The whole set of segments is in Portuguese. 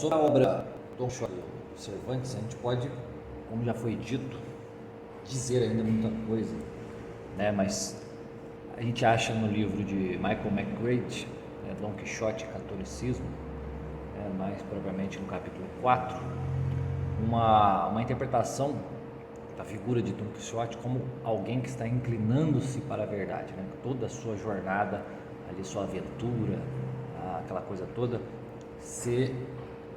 sobre a obra Don Quixote do Cervantes, a gente pode, como já foi dito, dizer ainda muita coisa, né? Mas a gente acha no livro de Michael McGrady, Dom Quixote e Catolicismo, mais propriamente no capítulo 4, uma interpretação da figura de Dom Quixote como alguém que está inclinando-se para a verdade, né? Toda a sua jornada, ali sua aventura, aquela coisa toda, ser,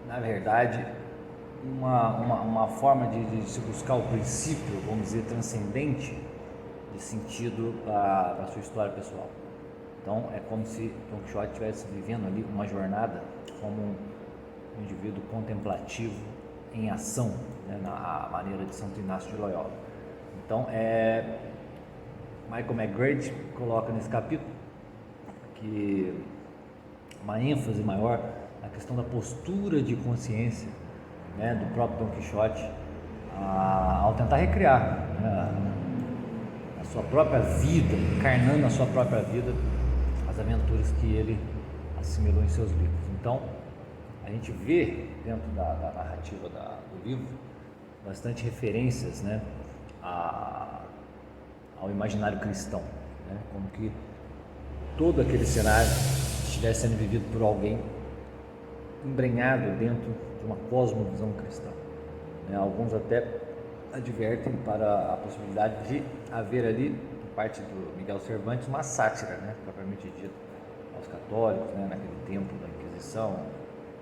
na verdade, uma forma de se buscar o princípio, vamos dizer, transcendente de sentido para a sua história pessoal. Então é como se Don Quixote estivesse vivendo ali uma jornada como um indivíduo contemplativo em ação, né, na maneira de Santo Inácio de Loyola. Então Michael McGrady coloca nesse capítulo que uma ênfase maior na questão da postura de consciência, né, do próprio Don Quixote ao tentar recriar, né, a sua própria vida, encarnando a sua própria vida, as aventuras que ele assimilou em seus livros. Então a gente vê dentro da narrativa do livro bastante referências, né, ao imaginário cristão, né, como que todo aquele cenário estivesse sendo vivido por alguém embrenhado dentro de uma cosmovisão cristã, né. Alguns até advertem para a possibilidade de haver ali, por parte do Miguel Cervantes, uma sátira, né, propriamente dita, aos católicos, né, naquele tempo da Inquisição,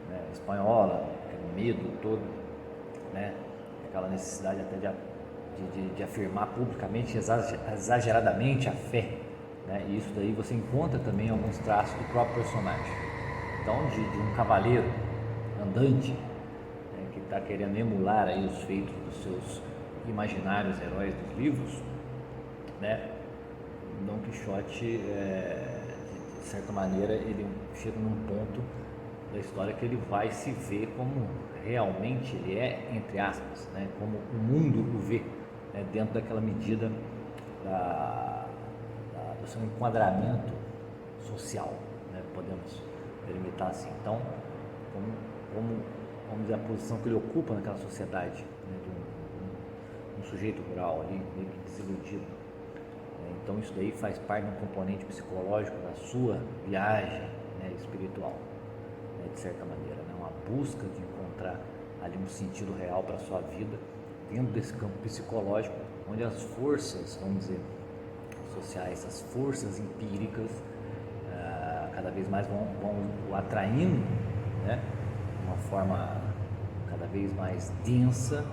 né, espanhola, aquele medo todo, né, aquela necessidade até de afirmar publicamente, exageradamente a fé, né, e isso daí você encontra também alguns traços do próprio personagem. Então, de um cavaleiro andante, né, que está querendo emular aí os feitos dos seus imaginários heróis dos livros, né, Dom Quixote, de certa maneira, ele chega num ponto da história que ele vai se ver como realmente ele é, entre aspas, né, como o mundo o vê, né, dentro daquela medida do seu enquadramento social, né, podemos delimitar assim. Então, como vamos dizer, a posição que ele ocupa naquela sociedade, né, de um sujeito rural ali, meio que desiludido. Então isso daí faz parte de um componente psicológico da sua viagem, né, espiritual, né, de certa maneira, né, uma busca de encontrar ali um sentido real para a sua vida dentro desse campo psicológico, onde as forças, vamos dizer, sociais, as forças empíricas, cada vez mais vão o atraindo, né, de uma forma cada vez mais densa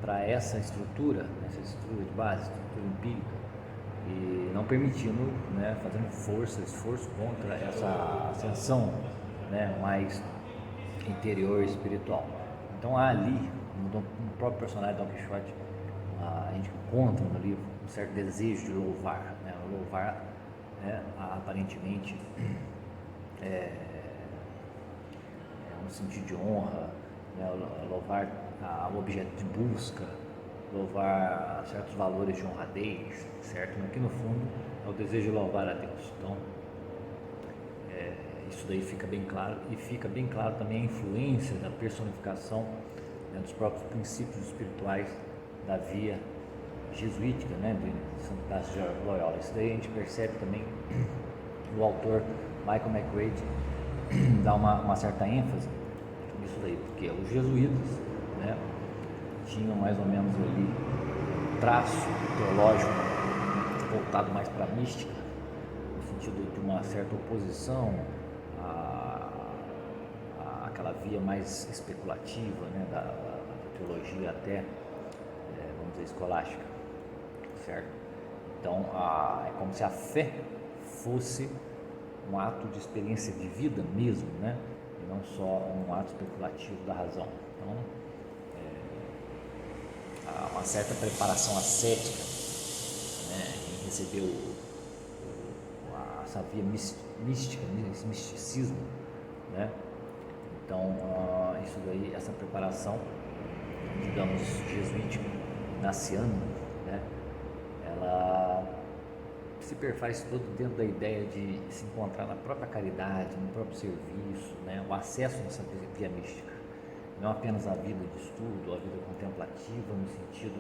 para essa estrutura de base, estrutura empírica, e não permitindo, né, fazendo esforço contra essa ascensão, né, mais interior espiritual. Então há ali, no próprio personagem Don Quixote, a gente encontra no livro um certo desejo de louvar, né, né, aparentemente um sentido de honra, né, louvar o objeto de busca, louvar certos valores de honradez, certo? Mas que no fundo é o desejo de louvar a Deus. Então, isso daí fica bem claro, e fica bem claro também a influência da personificação, né, dos próprios princípios espirituais da via jesuítica, né, de Santo Inácio de Loyola. Isso daí a gente percebe também o autor Michael McGrady dá uma certa ênfase nisso daí, porque os jesuítas, né, tinham mais ou menos ali um traço teológico voltado mais para a mística, no sentido de uma certa oposição àquela via mais especulativa, né, da teologia até, vamos dizer, escolástica, certo? Então, é como se a fé fosse um ato de experiência de vida mesmo, né, e não só um ato especulativo da razão. Então, uma certa preparação ascética, né, em receber essa via mística, esse misticismo, né? Então isso daí, essa preparação, digamos, jesuítica, ignaciana, né, ela se perfaz todo dentro da ideia de se encontrar na própria caridade, no próprio serviço, né, o acesso nessa via mística. não apenas a vida de estudo, a vida contemplativa no sentido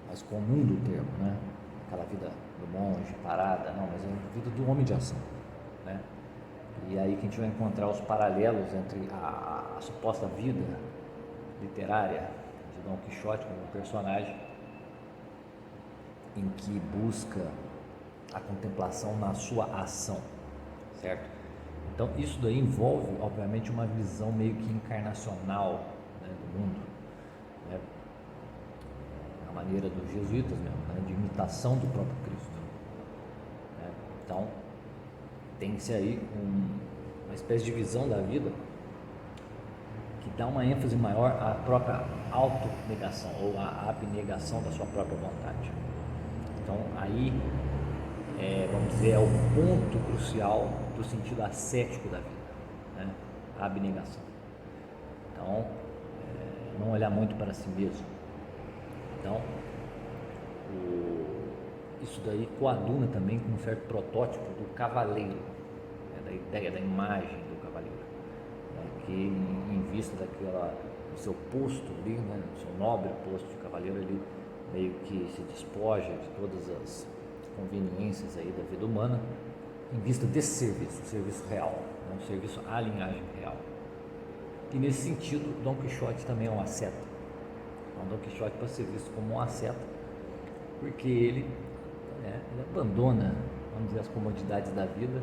mais comum do termo, né? Aquela vida do monge, parada, não, mas é a vida do homem de ação, né? E aí que a gente vai encontrar os paralelos entre a suposta vida literária de Dom Quixote como um personagem em que busca a contemplação na sua ação, certo? Então isso daí envolve, obviamente, uma visão meio que encarnacional, né, do mundo, né? A maneira dos jesuítas mesmo, né, de imitação do próprio Cristo, né? Então tem-se aí uma espécie de visão da vida que dá uma ênfase maior à própria autonegação ou à abnegação da sua própria vontade. Então aí vamos dizer, é o ponto crucial do sentido ascético da vida, né? A abnegação. Então, não olhar muito para si mesmo. Então, isso daí coaduna também com um certo protótipo do cavaleiro, né? Da ideia, da imagem do cavaleiro, né? Que em vista do seu posto ali, né? Do seu nobre posto de cavaleiro, ele meio que se despoja de todas as conveniências aí da vida humana em vista desse serviço, o serviço real, né? O serviço à linhagem real. E nesse sentido, Dom Quixote também é um asceta. Então, Dom Quixote pode ser visto como um asceta porque ele abandona, vamos dizer, as comodidades da vida,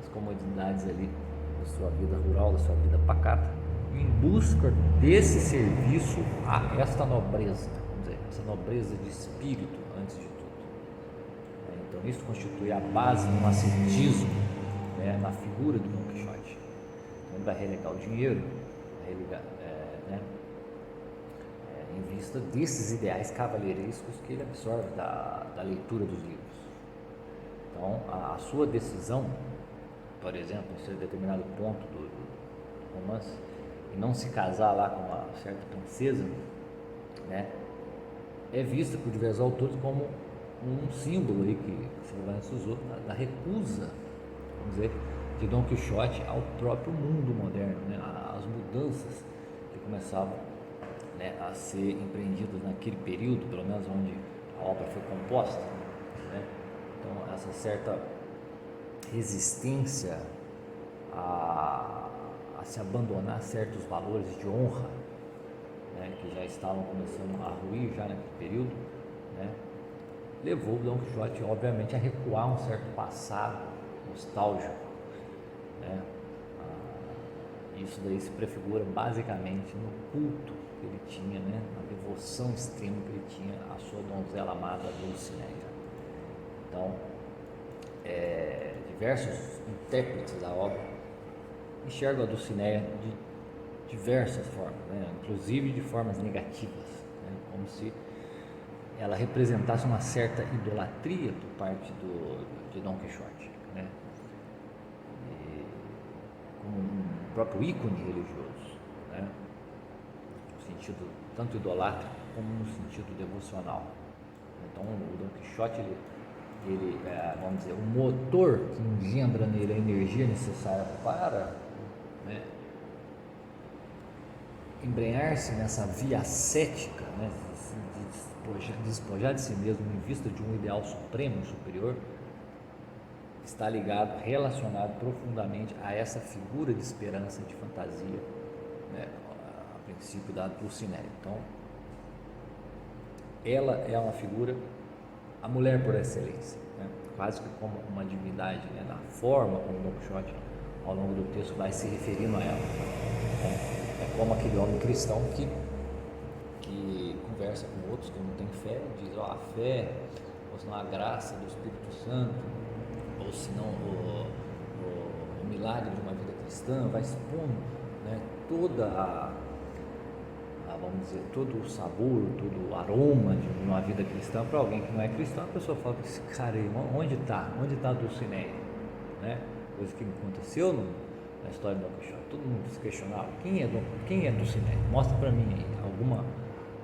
as comodidades ali da sua vida rural, da sua vida pacata, em busca desse serviço a esta nobreza, vamos dizer, essa nobreza de espírito antes de tudo. Então isso constitui a base do ascetismo, né, na figura do Dom Quixote. Então ele vai relegar o dinheiro, em vista desses ideais cavalheirescos que ele absorve da leitura dos livros. Então a sua decisão, por exemplo, em ser determinado ponto do romance, e não se casar lá com uma certa princesa, né, é vista por diversos autores como um símbolo aí que Cervantes usou da recusa, vamos dizer, de Dom Quixote ao próprio mundo moderno, né? As mudanças que começavam, né, a ser empreendidas naquele período, pelo menos onde a obra foi composta, né? Então essa certa resistência a se abandonar certos valores de honra, né, que já estavam começando a ruir já naquele período, né, levou o Dom Quixote, obviamente, a recuar um certo passado nostálgico, né? Isso daí se prefigura basicamente no culto que ele tinha, né, na devoção extrema que ele tinha à sua donzela amada Dulcinea. Então, diversos intérpretes da obra enxergam a Dulcinea de diversas formas, né, inclusive de formas negativas, né, como se ela representasse uma certa idolatria por parte de Dom Quixote, né? Como um próprio ícone religioso, né? No sentido tanto idolátrico como no sentido devocional. Então o Dom Quixote ele vamos dizer, o motor que engendra nele a energia necessária para, né, embrenhar-se nessa via ascética, né, despojar de si mesmo em vista de um ideal supremo, superior, está ligado, relacionado profundamente a essa figura de esperança, de fantasia, né, a princípio da Dulcinea. Então, ela é uma figura, a mulher por excelência, né, quase que como uma divindade, né, na forma como Don Quixote, ao longo do texto, vai se referindo a ela. É como aquele homem cristão que conversa com outros que não têm fé, diz, a fé, ou senão a graça do Espírito Santo, ou senão o milagre de uma vida cristã, vai expondo, né, vamos dizer, todo o sabor, todo o aroma de uma vida cristã para alguém que não é cristão. A pessoa fala, esse cara aí, onde está a Dulcinea, né? Coisa que aconteceu na história do Don Quixote. Todo mundo se questionava, quem é Dulcinea? Mostra para mim aí alguma,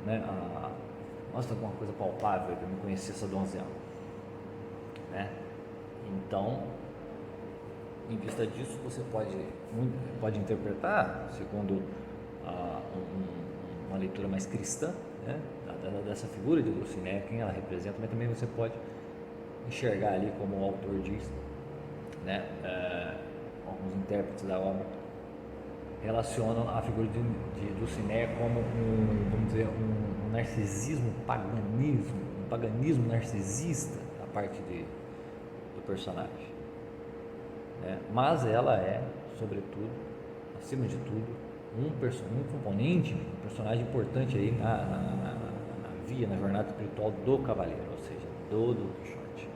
né, mostra alguma coisa palpável para eu conhecer essa donzela, né? Então em vista disso, você pode interpretar, segundo uma leitura mais cristã, né, dessa figura de Dulcinea, quem ela representa, mas também você pode enxergar ali, como o autor diz, né, alguns intérpretes da obra relacionam a figura de Dulcinea como vamos dizer, um narcisismo, um paganismo narcisista da parte do personagem, né? Mas ela é, sobretudo, acima de tudo, um componente, um personagem importante aí na jornada espiritual do cavaleiro, ou seja, do Don Quixote.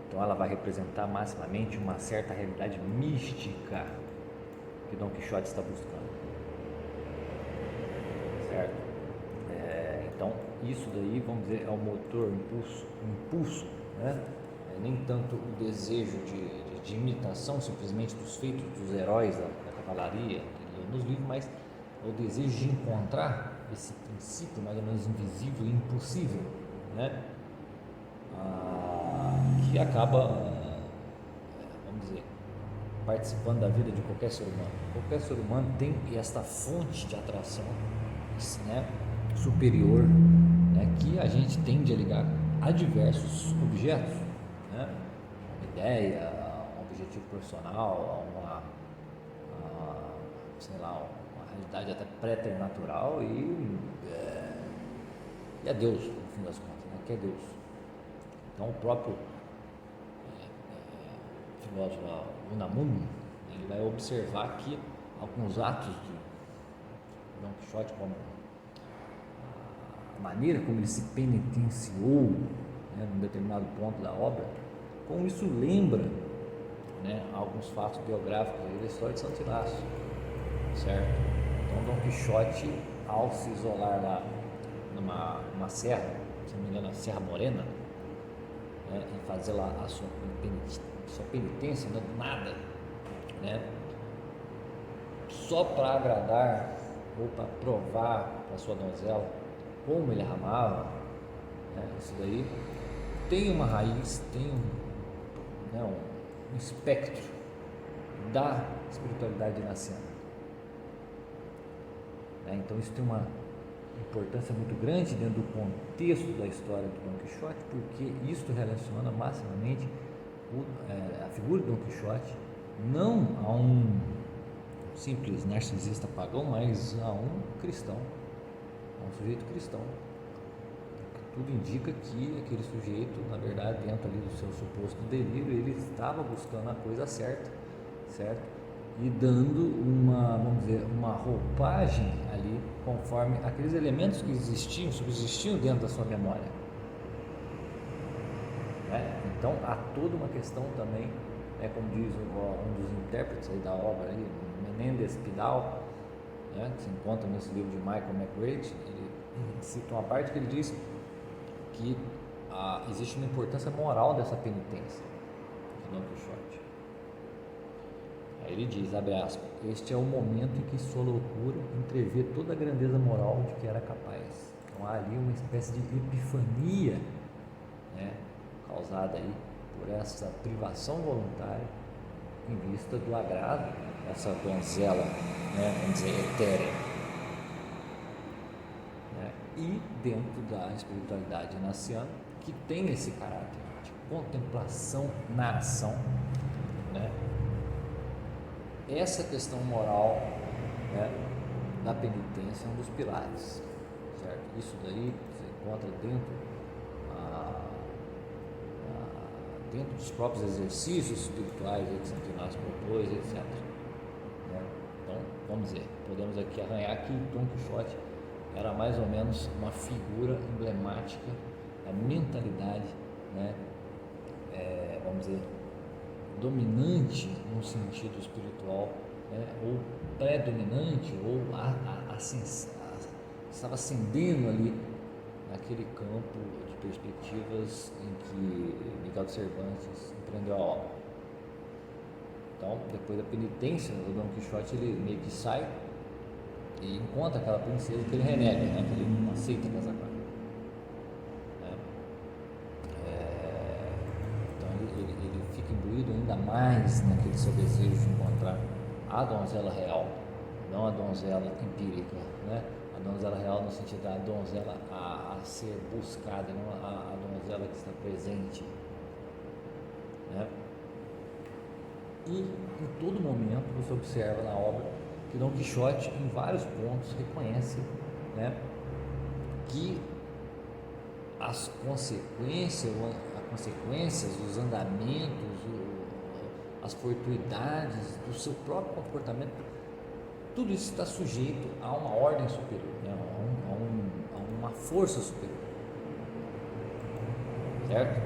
Então ela vai representar maximamente uma certa realidade mística que Don Quixote está buscando, certo? Então isso daí, vamos dizer, é o motor, o impulso, né? Nem tanto o desejo de imitação simplesmente dos feitos dos heróis da cavalaria nos livros, mas o desejo de encontrar esse princípio mais ou menos invisível e impossível, né? Que acaba, vamos dizer, participando da vida de qualquer ser humano. Qualquer ser humano tem esta fonte de atração, né, superior, né, que a gente tende a ligar a diversos objetos, né? Uma ideia, um objetivo profissional, sei lá, uma realidade até preternatural e a Deus, no fim das contas, né? Que é Deus. Então o próprio filósofo Unamuno, ele vai observar que alguns atos de Don Quixote, como a maneira como ele se penitenciou, né, num determinado ponto da obra, como isso lembra, né, alguns fatos biográficos aí da história de Santo Inácio, certo? Então Don Quixote, ao se isolar lá numa serra, se não me engano, a Serra Morena, né, e fazer lá a sua penitência, né, do nada, né, só para agradar ou para provar para sua donzela como ele amava, né, isso daí tem uma raiz, tem um espectro da espiritualidade inaciana, né? Então isso tem uma importância muito grande dentro do contexto da história do Don Quixote, porque isto relaciona maximamente a figura do Don Quixote não a um simples narcisista pagão, mas a um cristão, a um sujeito cristão. Tudo indica que aquele sujeito, na verdade, dentro ali do seu suposto delírio, ele estava buscando a coisa certa, certo? E dando vamos dizer, uma roupagem ali, conforme aqueles elementos que subsistiam dentro da sua memória, né? Então há toda uma questão também, né, como diz um dos intérpretes aí da obra, aí, Menéndez Pidal, né, que se encontra nesse livro de Michael McRae, ele cita uma parte que ele diz que existe uma importância moral dessa penitência de Don Quixote. Aí ele diz, abre aspas, este é o momento em que sua loucura entrevê toda a grandeza moral de que era capaz. Então há ali uma espécie de epifania, né, causada aí por essa privação voluntária em vista do agrado dessa donzela, né, vamos dizer, etérea, né? E dentro da espiritualidade inaciana, que tem esse caráter de contemplação na ação, né? Essa questão moral, né, da penitência é um dos pilares, certo? Isso daí você encontra dentro dos próprios exercícios espirituais que Santo Inácio propôs, etc. Né? Então, vamos dizer, podemos aqui arranhar que Don Quixote era mais ou menos uma figura emblemática da mentalidade, né, vamos dizer, dominante no sentido espiritual, né, ou predominante, ou estava ascendendo ali naquele campo de perspectivas em que Miguel de Cervantes empreendeu a obra. Então, depois da penitência, o Don Quixote ele meio que sai e encontra aquela princesa que ele renega, né, que ele não aceita casar com ela. Então ele fica imbuído ainda mais mais naquele seu desejo de encontrar a donzela real, não a donzela empírica, né? A donzela real no sentido da donzela a ser buscada, não a donzela que está presente, né? E em todo momento você observa na obra que Dom Quixote, em vários pontos, reconhece, né, que as consequências, os andamentos, as fortuidades do seu próprio comportamento, tudo isso está sujeito a uma ordem superior, né, a uma força superior, certo?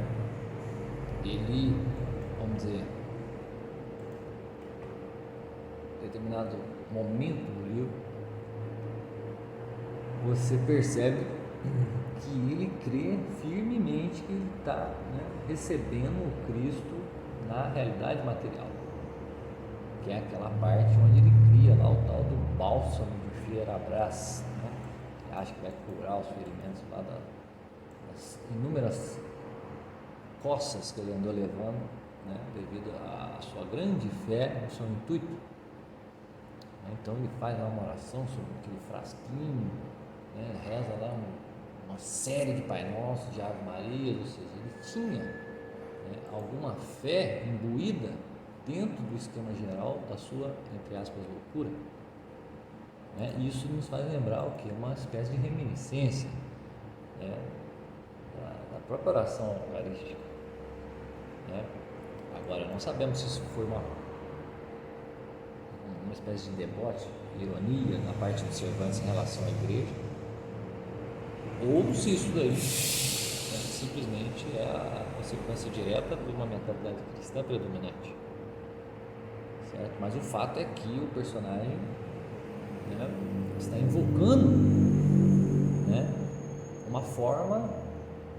Ele, vamos dizer, em determinado momento do livro, você percebe que ele crê firmemente que ele está, né, recebendo o Cristo na realidade material, que é aquela parte onde ele cria lá o tal do bálsamo de Fierabras, né, que acha que vai curar os ferimentos lá das inúmeras coças que ele andou levando, né, devido à sua grande fé no seu intuito. Então ele faz uma oração sobre aquele frasquinho, né, reza lá uma série de Pai Nosso, de Ave Maria, ou seja, ele tinha, né, alguma fé imbuída dentro do esquema geral da sua, entre aspas, loucura, né? Isso nos faz lembrar o que? Uma espécie de reminiscência, né, da própria oração eucarística, né? Agora, não sabemos se isso foi uma espécie de deboche, ironia na parte do Cervantes em relação à igreja, ou se isso daí, né, simplesmente é a consequência direta de uma mentalidade cristã predominante, certo? Mas o fato é que o personagem, né, está invocando, né, uma forma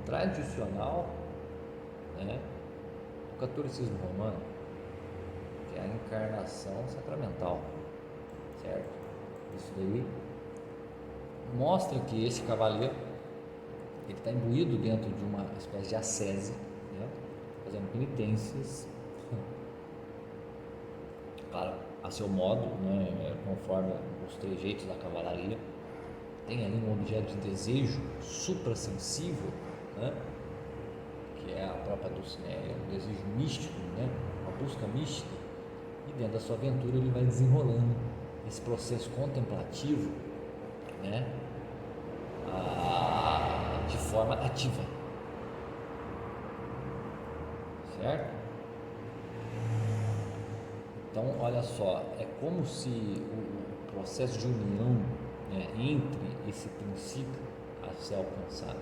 tradicional, né, do catolicismo romano, que é a encarnação sacramental, certo? Isso daí mostra que esse cavaleiro, ele está imbuído dentro de uma espécie de ascese, né, fazendo penitências, claro, a seu modo, né, conforme os trejeitos da cavalaria. Tem ali um objeto de desejo suprassensível, né, que é a própria Dulcinea, um desejo místico, né, uma busca mística, e dentro da sua aventura ele vai desenrolando esse processo contemplativo, né, de forma ativa, certo? Então, olha só, é como se o processo de união, né, entre esse princípio a ser alcançado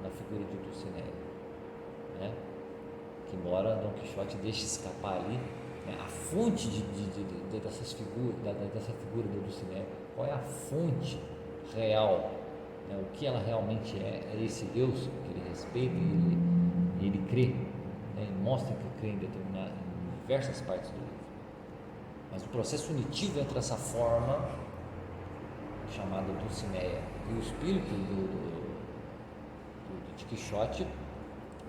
na figura de Dulcinea, né, que embora Dom Quixote deixe escapar ali, né, a fonte dessas figuras, dessa figura da Dulcinea, qual é a fonte real, né, o que ela realmente é esse Deus que ele respeita e ele crê, né, e mostra que crê em diversas partes do livro. Mas o processo unitivo entre essa forma chamada Dulcinea e o espírito de Quixote,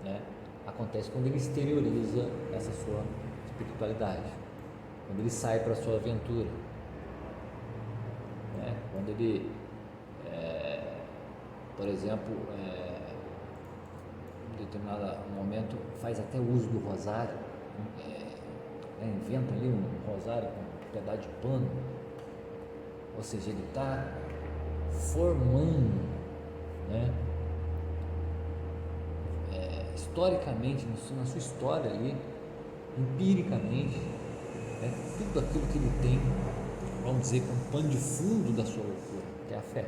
né, acontece quando ele exterioriza essa sua espiritualidade, quando ele sai para a sua aventura, né, quando ele, por exemplo, em determinado momento faz até uso do rosário, inventa ali um rosário com um pedaço de pano, ou seja, ele está formando, né, historicamente, na sua história ali, empiricamente, né, tudo aquilo que ele tem, vamos dizer, como pano de fundo da sua loucura, que é a fé,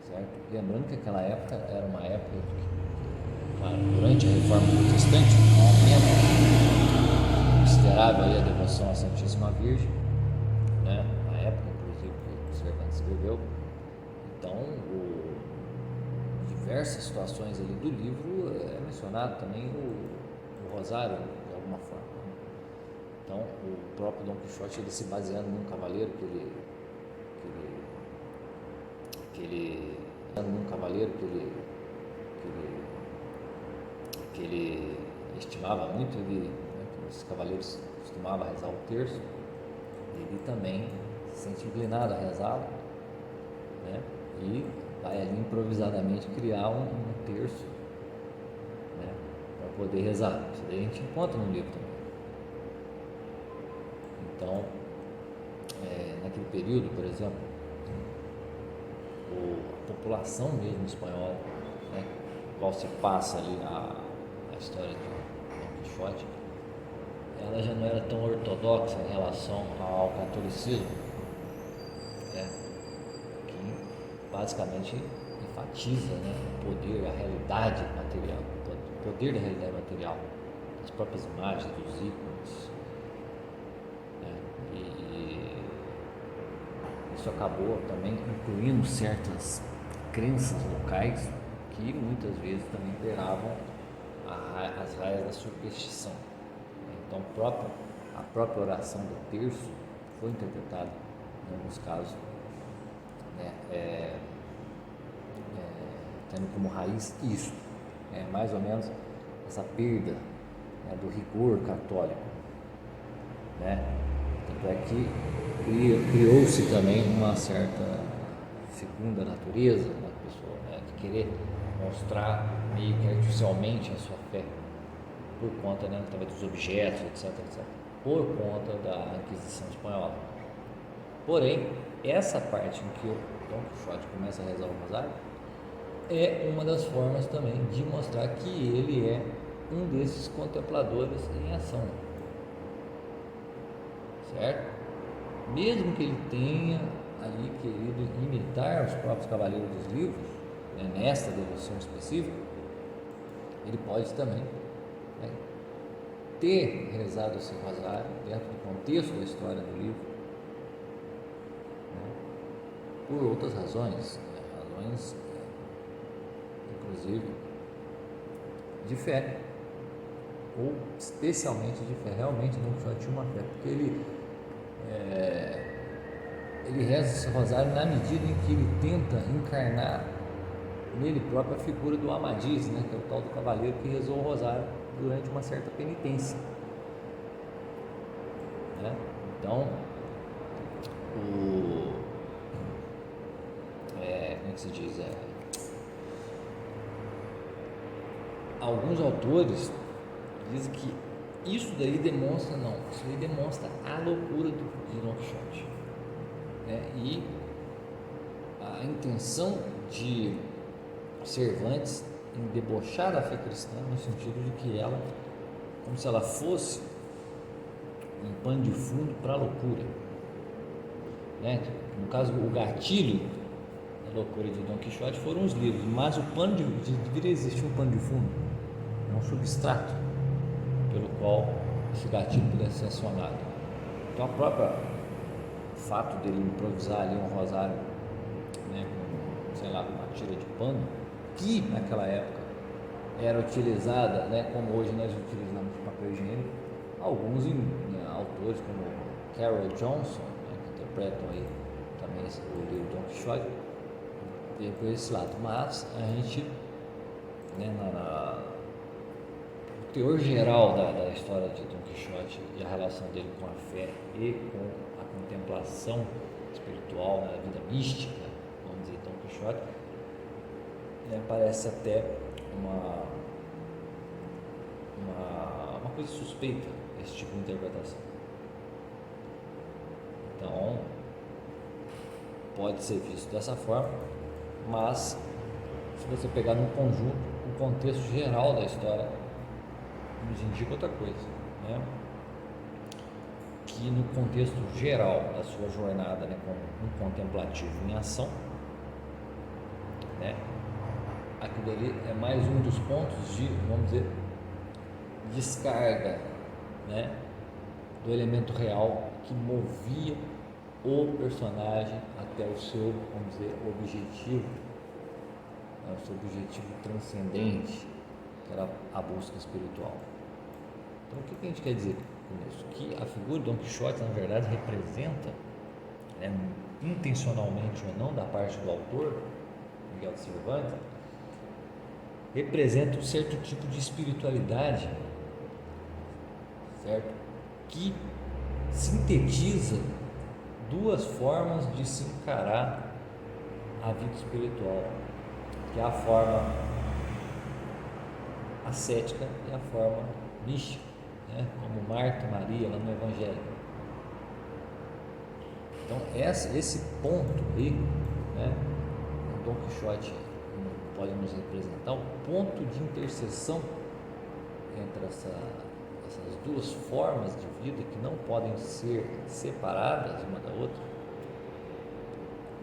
certo? Lembrando que aquela época era uma época que, claro, durante a Reforma Protestante, um aumento considerável aí a devoção à Santíssima Virgem, né, na época, inclusive, que o Cervantes escreveu. Então, diversas situações ali do livro é mencionado também o rosário, de alguma forma. Então, o próprio Dom Quixote, ele se baseando num cavaleiro estimava muito, ele, né, os cavaleiros costumavam rezar o terço, ele também se sente inclinado a rezá-lo, né, e vai ali improvisadamente criar um terço, né, para poder rezar. Isso daí a gente encontra no livro também. Então, naquele período, por exemplo, a população mesmo espanhola, né, qual se passa ali a história de Dom Quixote, ela já não era tão ortodoxa em relação ao catolicismo, né, que basicamente enfatiza, né, o poder, a realidade material, o poder da realidade material, as próprias imagens, dos ícones, né, e isso acabou também incluindo certas crenças locais que muitas vezes também beiravam as raias da superstição. Então, a própria oração do terço foi interpretada, em alguns casos, né, tendo como raiz isso, mais ou menos essa perda, né, do rigor católico, né? Tanto é que criou-se também uma certa segunda natureza da pessoa, né, de querer mostrar meio que artificialmente a sua fé, por conta, né, talvez dos objetos, etc, por conta da Inquisição Espanhola. Porém, essa parte em que o Dom Quixote começa a rezar o rosário é uma das formas também de mostrar que ele é um desses contempladores em ação, certo? Mesmo que ele tenha ali querido imitar os próprios cavaleiros dos livros, né, nesta devoção específica, ele pode também, né, ter rezado esse rosário dentro do contexto da história do livro, né, por outras razões, né, razões inclusive de fé, ou especialmente de fé. Realmente Dom Quixote tinha uma fé, porque ele reza esse rosário na medida em que ele tenta encarnar nele próprio a figura do Amadis, né, que é o tal do cavaleiro que rezou o rosário durante uma certa penitência, né? Então, como é que se diz? Alguns autores dizem que isso daí demonstra a loucura de Dom Quixote, né? E a intenção de Cervantes em debochar da fé cristã, no sentido de que ela, como se ela fosse um pano de fundo para a loucura, né? No caso, o gatilho da loucura de Dom Quixote foram os livros, mas o pano deveria existir um pano de fundo, um substrato pelo qual esse gatilho pudesse ser acionado. Então, o fato dele improvisar ali um rosário, né, com uma tira de pano, que naquela época era utilizada, né, como hoje nós utilizamos papel higiênico, alguns autores como Carol Johnson, né, que interpretam aí também o livro Dom Quixote, tem por esse lado, mas a gente, né, o teor geral da história de Dom Quixote e a relação dele com a fé e com a contemplação espiritual, né, a vida mística, vamos dizer, Dom Quixote, parece até uma coisa suspeita, esse tipo de interpretação. Então, pode ser visto dessa forma, mas se você pegar no conjunto, o contexto geral da história nos indica outra coisa, né? Que no contexto geral da sua jornada, né, como um contemplativo em ação, né, aquilo ali é mais um dos pontos de, vamos dizer, descarga, né, do elemento real que movia o personagem até o seu, vamos dizer, objetivo, né, o seu objetivo transcendente, que era a busca espiritual. Então, o que a gente quer dizer com isso? Que a figura de Dom Quixote, na verdade, representa, né, intencionalmente ou não, da parte do autor, Miguel de Cervantes, representa um certo tipo de espiritualidade certo? Que sintetiza duas formas de se encarar a vida espiritual, que é a forma ascética e a forma mística, né? Como Marta e Maria lá no Evangelho. Então esse ponto aí, né, o Dom Quixote pode nos representar o ponto de interseção entre essas duas formas de vida que não podem ser separadas uma da outra,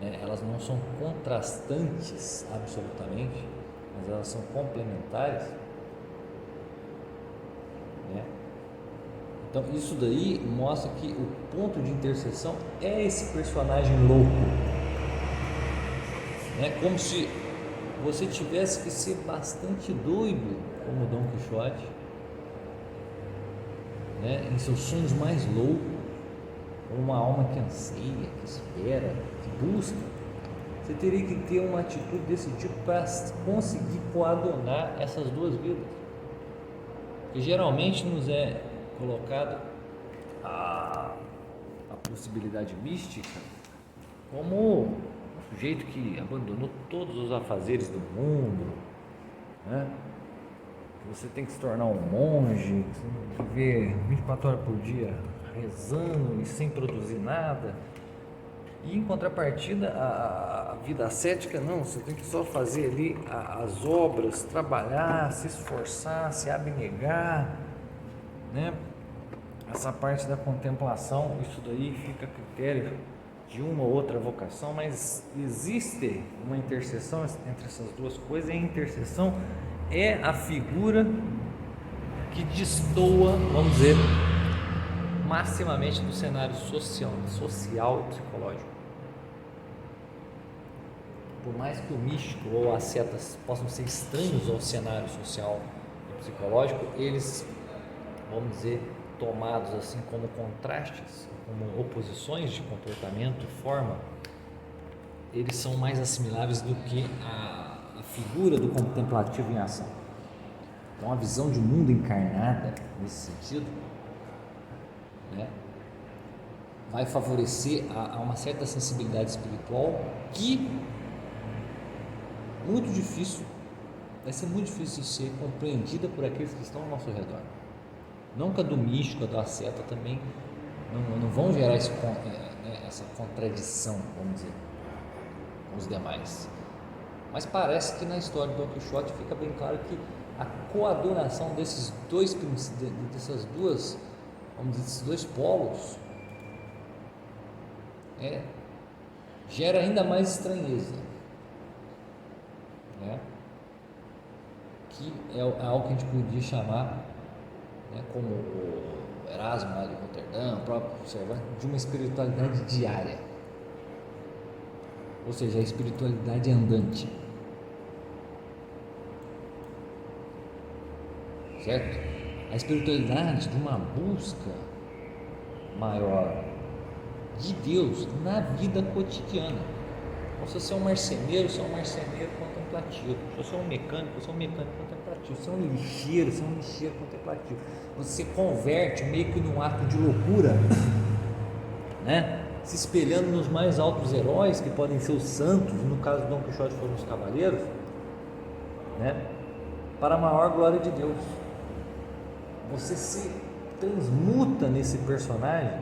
né? Elas não são contrastantes absolutamente, mas elas são complementares, né? Então isso daí mostra que o ponto de interseção é esse personagem louco, né? Como se você tivesse que ser bastante doido como Dom Quixote, né? Em seus sonhos mais loucos, como uma alma que anseia, que espera, que busca. Você teria que ter uma atitude desse tipo para conseguir coadunar essas duas vidas. Porque geralmente nos é colocado a possibilidade mística como um sujeito que abandonou todos os afazeres do mundo, né? Você tem que se tornar um monge, viver 24 horas por dia rezando e sem produzir nada. E em contrapartida, a vida ascética não, você tem que só fazer ali as obras, trabalhar, se esforçar, se abnegar, né? Essa parte da contemplação, isso daí fica a critério de uma ou outra vocação, mas existe uma interseção entre essas duas coisas, e a interseção é a figura que vamos dizer, maximamente do cenário social e psicológico. Por mais que o místico ou as setas possam ser estranhos ao cenário social e psicológico, eles, vamos dizer, tomados assim como contrastes, como oposições de comportamento e forma, eles são mais assimiláveis do que a figura do contemplativo em ação. Então a visão de mundo encarnada nesse sentido, né, vai favorecer a uma certa sensibilidade espiritual que vai ser muito difícil de ser compreendida por aqueles que estão ao nosso redor. Não que a do místico, a da asceta também não vão gerar essa contradição, vamos dizer, com os demais. Mas parece que na história do Dom Quixote fica bem claro que a coadunação desses dois polos gera ainda mais estranheza, né? Que é algo que a gente podia chamar, né, como o Erasmo lá de Roterdã, o próprio Cervantes, de uma espiritualidade diária, ou seja, a espiritualidade andante, certo? A espiritualidade de uma busca maior de Deus na vida cotidiana. Então, se você é um marceneiro, você é um marceneiro contemplativo. Se você é um mecânico, você é um mecânico contemplativo. Se você é um lixeiro, você é um lixeiro contemplativo. Você converte meio que num ato de loucura, né? Se espelhando nos mais altos heróis, que podem ser os santos, no caso do Dom Quixote foram os cavaleiros, né? Para a maior glória de Deus. Você se transmuta nesse personagem,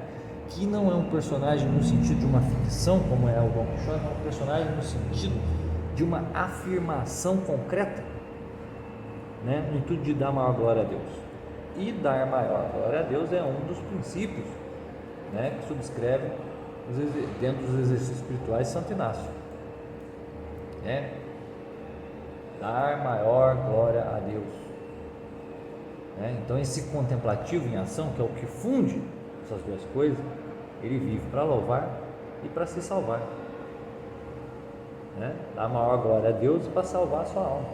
que não é um personagem no sentido de uma ficção, como é o Dom Quixote, é um personagem no sentido de uma afirmação concreta, né? No intuito de dar maior glória a Deus. E dar maior glória a Deus é um dos princípios, né, que subscreve dentro dos exercícios espirituais de Santo Inácio, né? Dar maior glória a Deus, né? Então esse contemplativo em ação, que é o que funde essas duas coisas, ele vive para louvar e para se salvar, né? Dar maior glória a Deus e para salvar a sua alma.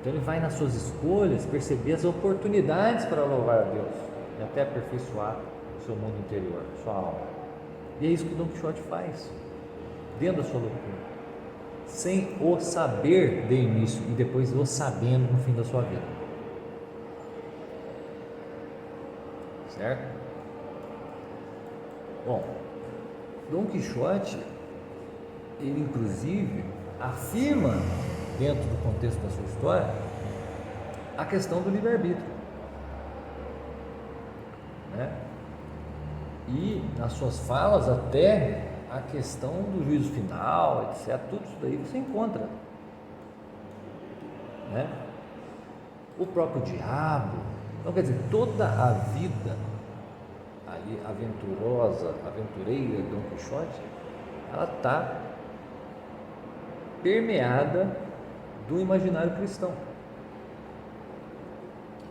Então ele vai nas suas escolhas perceber as oportunidades para louvar a Deus e até aperfeiçoar o seu mundo interior, sua alma. E é isso que o Dom Quixote faz dentro da sua loucura, sem o saber de início e depois o sabendo no fim da sua vida. certo? Bom, Dom Quixote, ele inclusive afirma, dentro do contexto da sua história, a questão do livre-arbítrio, né? E nas suas falas até a questão do juízo final, etc. Tudo isso daí você encontra, né? O próprio diabo. Então, quer dizer, toda a vida ali aventureira de Dom Quixote, ela está permeada do imaginário cristão,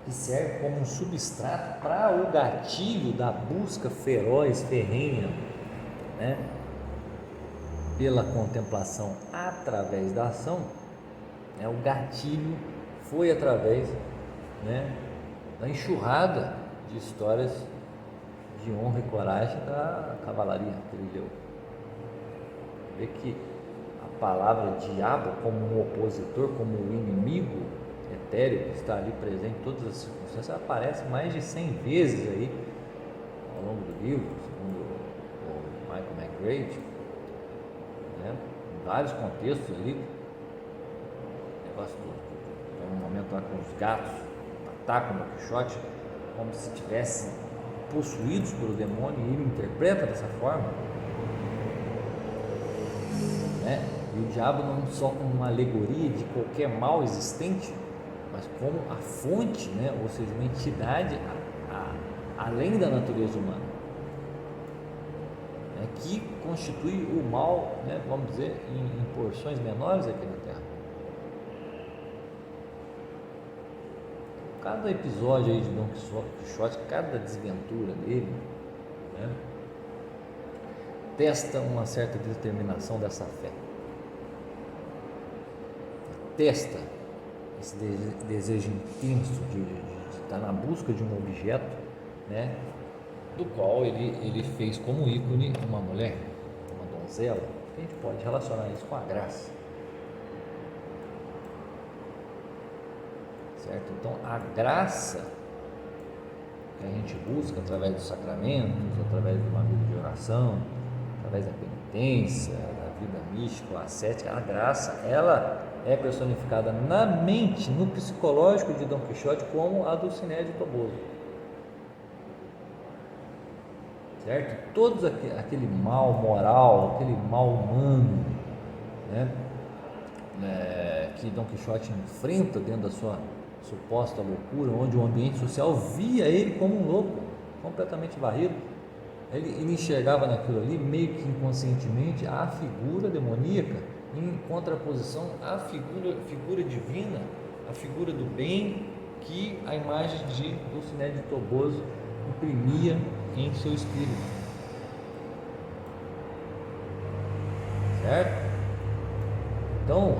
que serve como um substrato para o gatilho da busca feroz, ferrenha, né, pela contemplação através da ação. O gatilho foi através, né, da enxurrada de histórias de honra e coragem da cavalaria que ele leu. Vê que a palavra diabo, como um opositor, como um inimigo etéreo que está ali presente em todas as circunstâncias, aparece mais de 100 vezes aí ao longo do livro, segundo o Michael McGrady, né? Em vários contextos ali. Negócio tem um momento lá com os gatos atacam o Don Quixote como se estivessem possuídos pelo demônio, e ele interpreta dessa forma, né? E o diabo não só como uma alegoria de qualquer mal existente, mas como a fonte, né? Ou seja, uma entidade além da natureza humana, né? Que constitui o mal, né? Vamos dizer, em porções menores aqui na Terra. Cada episódio aí de Dom Quixote, cada desventura dele, né, testa uma certa determinação dessa fé, testa esse desejo intenso de estar na busca de um objeto, né, do qual ele fez como ícone uma mulher, uma donzela. A gente pode relacionar isso com a graça. Certo? Então, a graça que a gente busca através dos sacramentos, através de uma vida de oração, através da penitência, da vida mística, ascética, a graça, ela é personificada na mente, no psicológico de Dom Quixote como a Dulcinea de Toboso. Certo? Todo aquele mal moral, aquele mal humano, né, que Dom Quixote enfrenta dentro da sua suposta loucura, onde o ambiente social via ele como um louco, completamente varrido. Ele enxergava naquilo ali, meio que inconscientemente, a figura demoníaca em contraposição à figura divina, a figura do bem que a imagem de Dulcinea de Toboso imprimia em seu espírito. Certo? Então,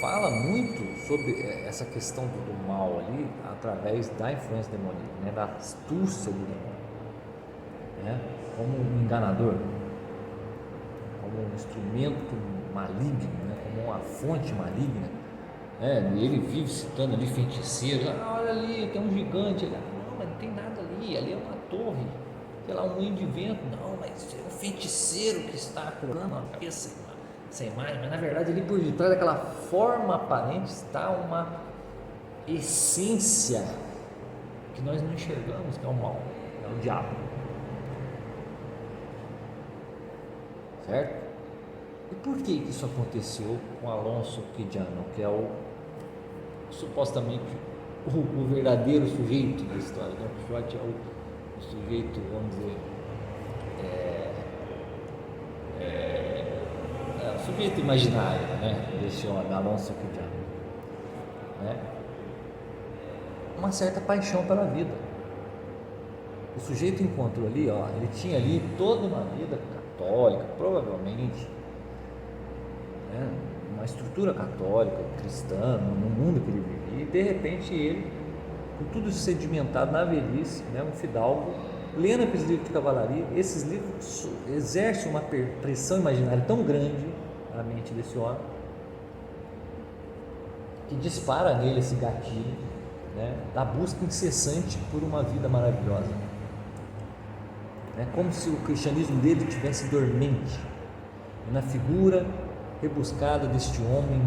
fala muito sobre essa questão do mal ali, através da influência demoníaca, né, da astúcia do demônio, né, como um enganador, como um instrumento maligno, né, como uma fonte maligna, né. E ele vive citando ali feiticeiros, olha ali, tem um gigante ali, não, mas não tem nada ali é uma torre, sei lá, um moinho de vento, não, mas é um feiticeiro que está colocando a cabeça essa imagem, mas na verdade ali por detrás daquela forma aparente está uma essência que nós não enxergamos, que é o mal, é o diabo. Certo? E por que isso aconteceu com Alonso Quijano, que é supostamente o verdadeiro sujeito da história? Don Quixote é o sujeito, vamos dizer, o sujeito imaginário, né, desse homem, Alonso Quijano, né? Uma certa paixão pela vida. O sujeito encontrou ali, ele tinha ali toda uma vida católica, provavelmente, né, uma estrutura católica, cristã, no mundo que ele vivia, e de repente ele, com tudo isso sedimentado na velhice, né, um fidalgo, lendo aqueles livros de cavalaria, esses livros exercem uma pressão imaginária tão grande na mente desse homem, que dispara nele esse gatilho né, da busca incessante por uma vida maravilhosa. É como se o cristianismo dele tivesse dormente. E na figura rebuscada deste homem,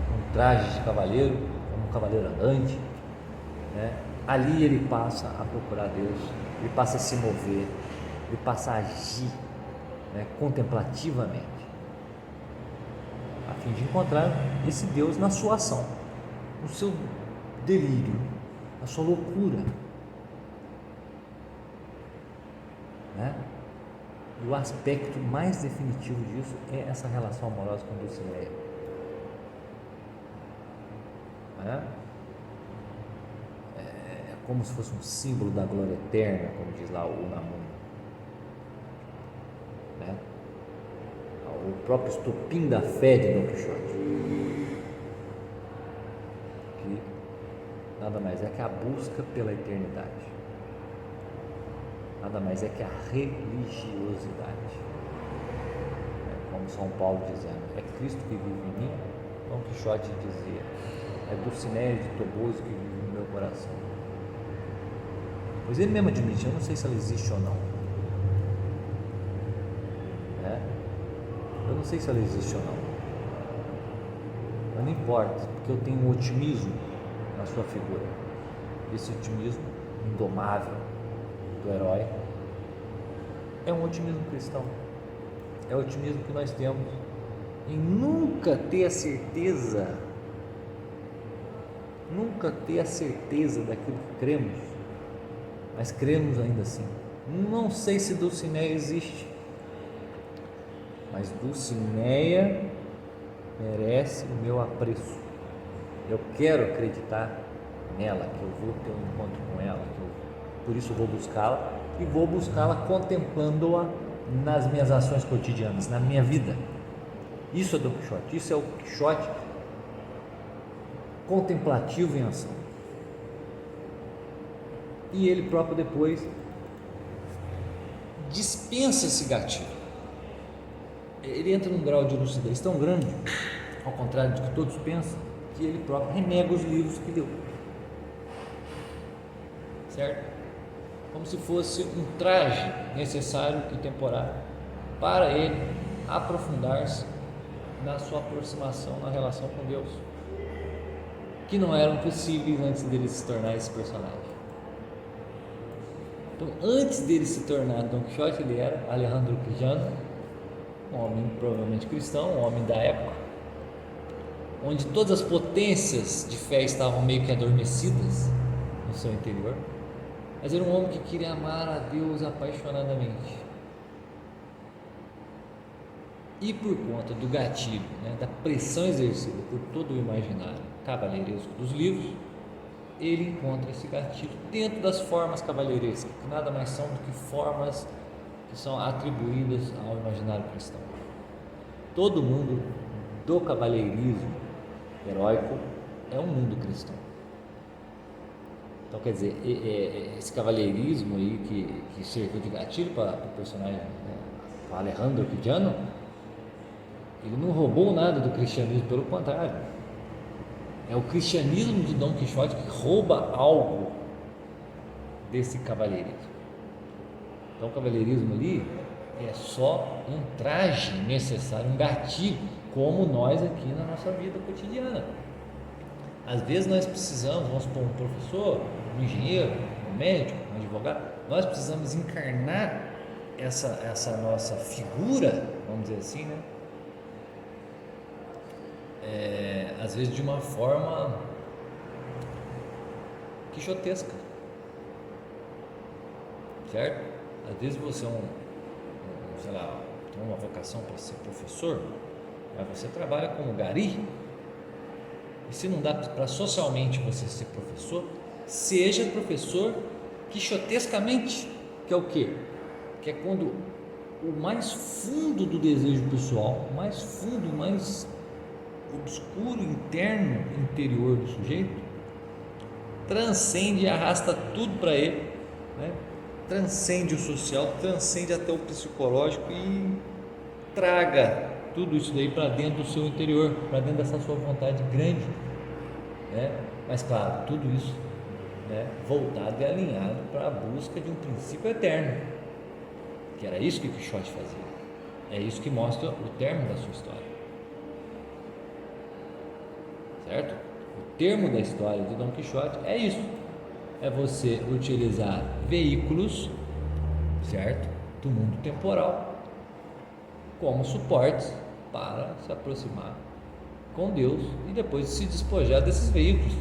com traje de cavaleiro, como um cavaleiro andante, né, ali ele passa a procurar Deus, ele passa a se mover, ele passa a agir, né, contemplativamente, a fim de encontrar esse Deus na sua ação, no seu delírio, na sua loucura, né? E o aspecto mais definitivo disso é essa relação amorosa com Dulcinea, né? É como se fosse um símbolo da glória eterna, como diz lá o Unamuno, né? O próprio estopim da fé de Dom Quixote, que nada mais é que a busca pela eternidade, nada mais é que a religiosidade, como São Paulo dizendo, é Cristo que vive em mim. Dom Quixote dizia, é Dulcinea de Toboso que vive no meu coração. Pois ele mesmo admite, eu não sei se ela existe ou não, né? Eu não sei se ela existe ou não, mas não importa, porque eu tenho um otimismo na sua figura, esse otimismo indomável do herói é um otimismo cristão, é o otimismo que nós temos em nunca ter a certeza daquilo que cremos, mas cremos ainda assim. Não sei se Dulcinea existe, mas Dulcinea merece o meu apreço. Eu quero acreditar nela, que eu vou ter um encontro com ela, por isso vou buscá-la, e vou buscá-la contemplando-a nas minhas ações cotidianas, na minha vida. Isso é Dom Quixote, isso é o Quixote contemplativo em ação. E ele próprio depois dispensa esse gatilho. Ele entra num grau de lucidez tão grande, ao contrário do que todos pensam, que ele próprio renega os livros que leu, certo? Como se fosse um traje necessário e temporário para ele aprofundar-se na sua aproximação, na relação com Deus, que não eram possíveis antes dele se tornar esse personagem. Então, antes dele se tornar Dom Quixote, ele era Alejandro Quijano, um homem provavelmente cristão, um homem da época, onde todas as potências de fé estavam meio que adormecidas no seu interior, mas era um homem que queria amar a Deus apaixonadamente. E por conta do gatilho, né, da pressão exercida por todo o imaginário cavalheiresco dos livros, ele encontra esse gatilho dentro das formas cavalheirescas, que nada mais são do que formas que são atribuídas ao imaginário cristão. Todo mundo do cavalheirismo heróico é um mundo cristão. Então, quer dizer, esse cavalheirismo aí que serviu de gatilho para o personagem, né, para Alejandro Quijano, ele não roubou nada do cristianismo, pelo contrário, é o cristianismo de Dom Quixote que rouba algo desse cavalheirismo. Então o cavalheirismo ali é só um traje necessário, um gatilho, como nós aqui na nossa vida cotidiana. Às vezes nós precisamos, vamos supor, um professor, um engenheiro, um médico, um advogado, nós precisamos encarnar essa nossa figura, vamos dizer assim, né? Às vezes de uma forma quixotesca, certo? Às vezes você sei lá, tem uma vocação para ser professor, mas você trabalha como gari, e se não dá para socialmente você ser professor, seja professor quixotescamente, que é o quê? Que é quando o mais fundo do desejo pessoal, o mais fundo, o mais obscuro, interno, interior do sujeito, transcende e arrasta tudo para ele, né? Transcende o social, transcende até o psicológico e traga tudo isso daí para dentro do seu interior, para dentro dessa sua vontade grande, né? Mas claro, tudo isso né, voltado e alinhado para a busca de um princípio eterno, que era isso que Quixote fazia. É isso que mostra o termo da sua história, certo? O termo da história de Dom Quixote é isso, é você utilizar veículos, certo, do mundo temporal como suportes para se aproximar com Deus e depois se despojar desses veículos.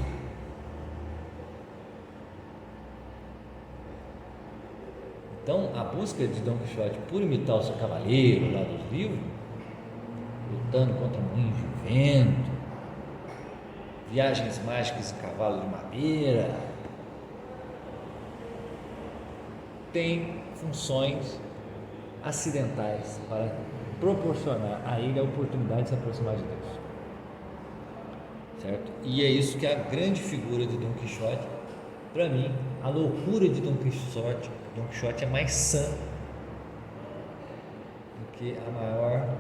Então, a busca de Dom Quixote por imitar o seu cavaleiro lá dos livros, lutando contra moinhos de vento, viagens mágicas em cavalo de madeira, tem funções acidentais para proporcionar a ele a oportunidade de se aproximar de Deus, certo? E é isso que é a grande figura de Dom Quixote. Para mim, a loucura de Dom Quixote é mais sã do que a maior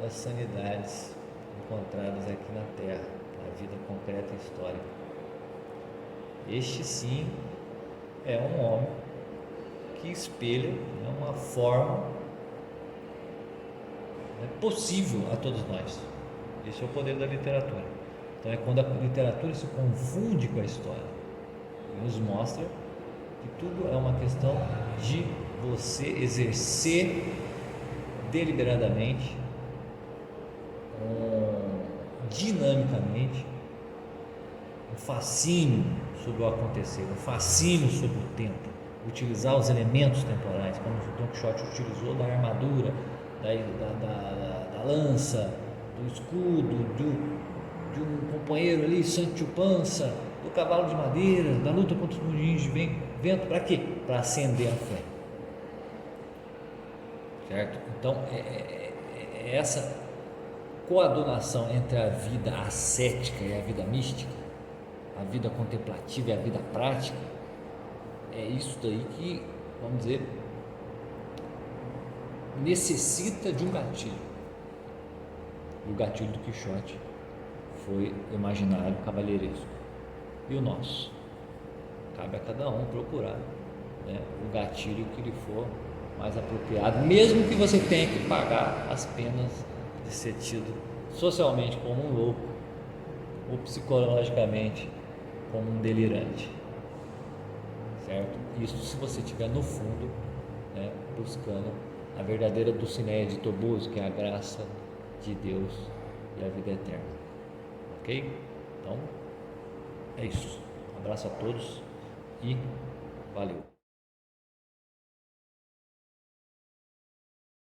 das sanidades encontradas aqui na Terra, na vida concreta e histórica. Este sim é um homem que espelha, né, uma forma, né, possível a todos nós. Esse é o poder da literatura. Então é quando a literatura se confunde com a história e nos mostra que tudo é uma questão de você exercer deliberadamente, dinamicamente, um fascínio sobre o acontecer, um fascínio sobre o tempo, utilizar os elementos temporais, como o Don Quixote utilizou da armadura, da lança, do escudo, de um companheiro ali, Sancho Panza, do cavalo de madeira, da luta contra os moinhos de vento. Para quê? Para acender a fé, certo? Então é essa coadunação entre a vida ascética e a vida mística, a vida contemplativa e a vida prática. É isso daí que, vamos dizer, necessita de um gatilho. E o gatilho do Quixote foi o imaginário cavalheiresco. E o nosso? Cabe a cada um procurar, né, o gatilho que lhe for mais apropriado, mesmo que você tenha que pagar as penas de ser tido socialmente como um louco ou psicologicamente como um delirante, certo? Isso se você estiver no fundo, né, buscando a verdadeira Dulcinea de Toboso, que é a graça de Deus e a vida eterna, ok? Então é isso, um abraço a todos e valeu.